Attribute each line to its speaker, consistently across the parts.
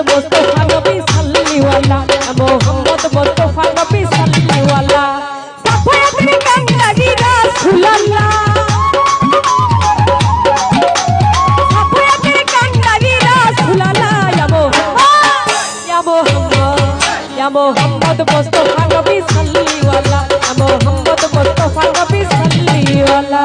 Speaker 1: मुस्तफा नबी सल्लीवाला मोहम्मद मुस्तफा नबी सल्लीवाला सफायत कंगरी रसूलल्लाह सफायत कंगरी रसूलल्लाह या मोहम्मद मुस्तफा नबी सल्लीवाला मोहम्मद मुस्तफा नबी सल्लीवाला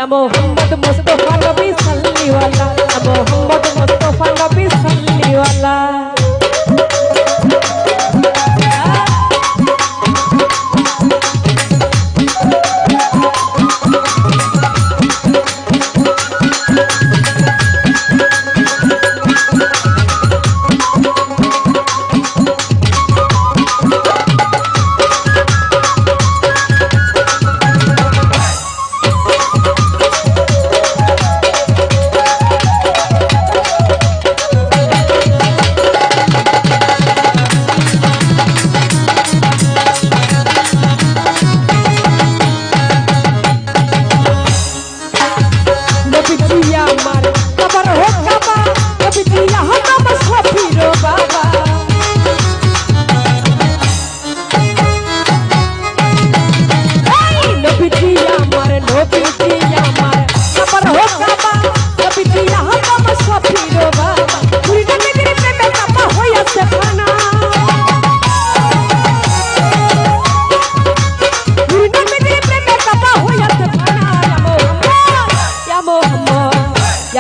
Speaker 1: मोहम्मद मुस्तफा नबी सल्लीवाला मोहम्मद मुस्तफा नबी सल्लीवाला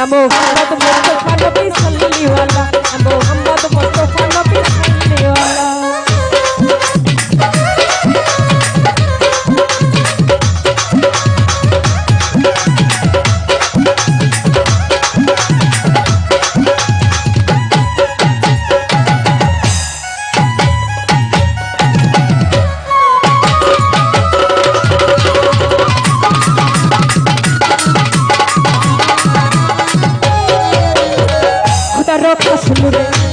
Speaker 1: मोहम्मद मुस्तफा नबी सल्लीवाला मोहम्मद मुस्तफा नबी सल्लीवाला सुने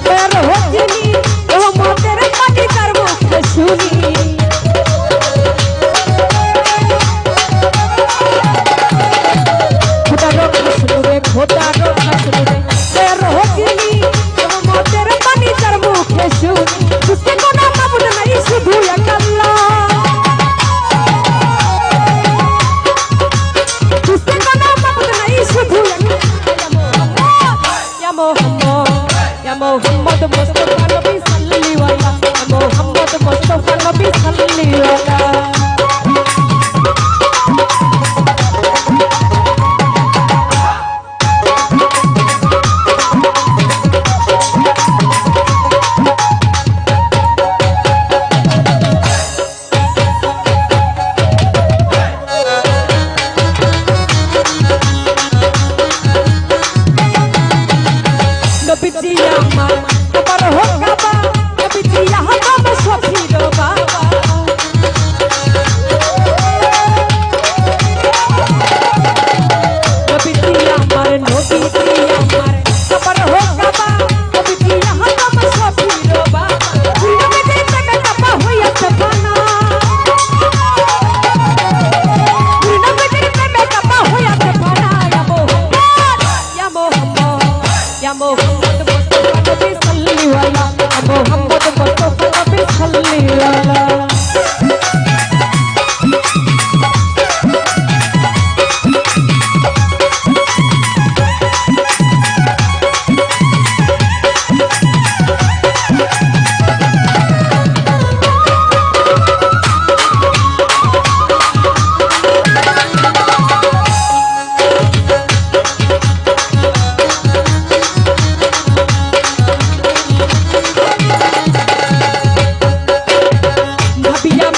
Speaker 1: तेरे हो जिनी ओ मोतेरे पाटी कर मुख सुनी खुदा रो सुने तेरे हो जिनी ओ मोतेरे पाटी कर मुख सुनी तुझसे को ना मामूल नहीं सुधू या कल्ला तुझसे को ना मामूल नहीं सुधू या मोहम्मद मुस्तफा नबी सल्लीवाला मोहम्मद मुस्तफा नबी सल्लीवाला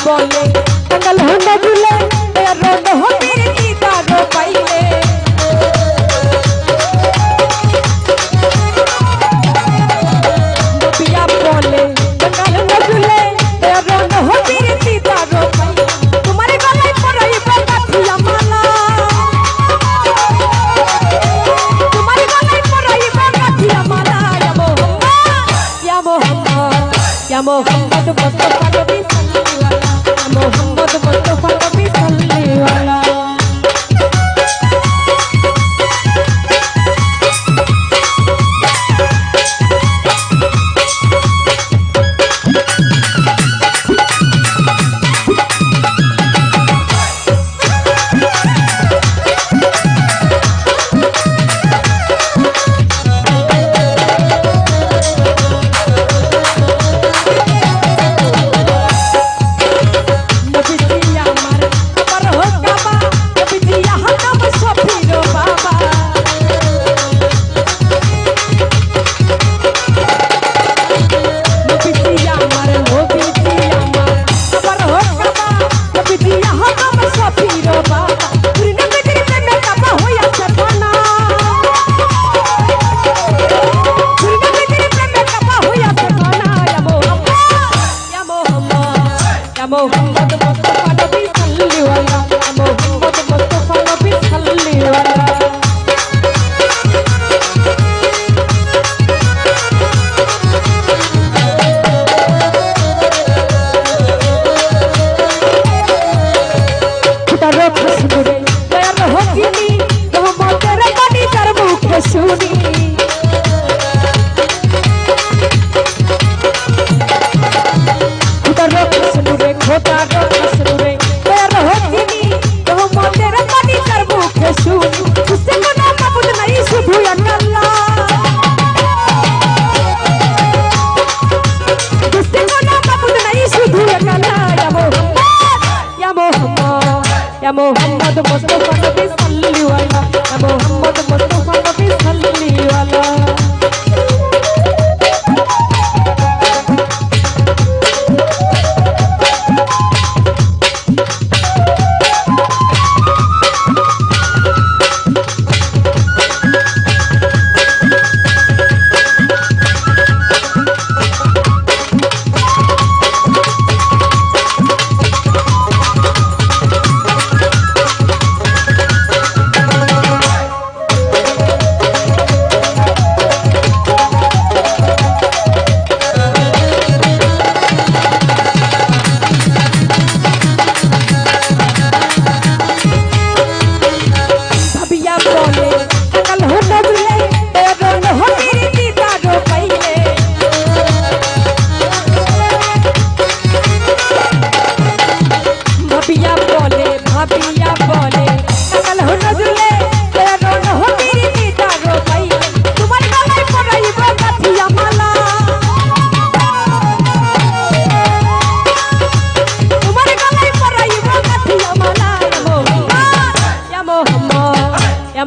Speaker 1: बोले कंगल हो नजुले रोड हो मेरे दीदारो पाइले नबिया बोले कंगल नजुले रोड हो मेरे दीदारो पाइले तुम्हारे गले पर रही बगातिया माला तुम्हारे गले पर रही बगातिया माला या मोहम्मद मुस्तफा नबी सल्लल्लाहु मोहम्मद मुस्तफा नबी सल्लल्लाहु मोहम्मद मुस्तफा नबी सल्लल्लाहु मोहम्मद मुस्तफा नबी सल्लल्लाहु खुदारो खुशबुरे तैयार होगिनी मोहम्मद तेरे बनी कर मुख सुनी खोटारो कसुरे तेरा होगिनी तो मोतेरा पानी कर मुख सुनी उससे को ना माबूद नहीं शुद्ध अल्लाह उससे को ना माबूद नहीं शुद्ध अल्लाह या मोहम्मद मुस्तफा नबी सल्लल्लाहु अलैहि या मोहम्मद मुस्तफा नबी सल्लल्लाहु अलैहि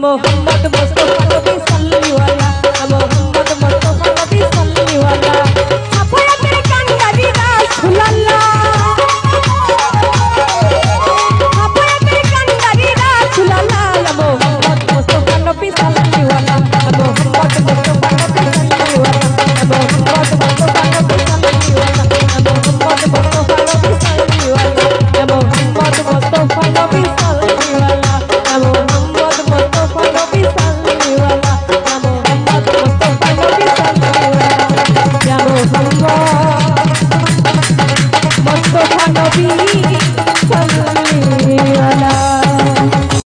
Speaker 1: मोहम्मद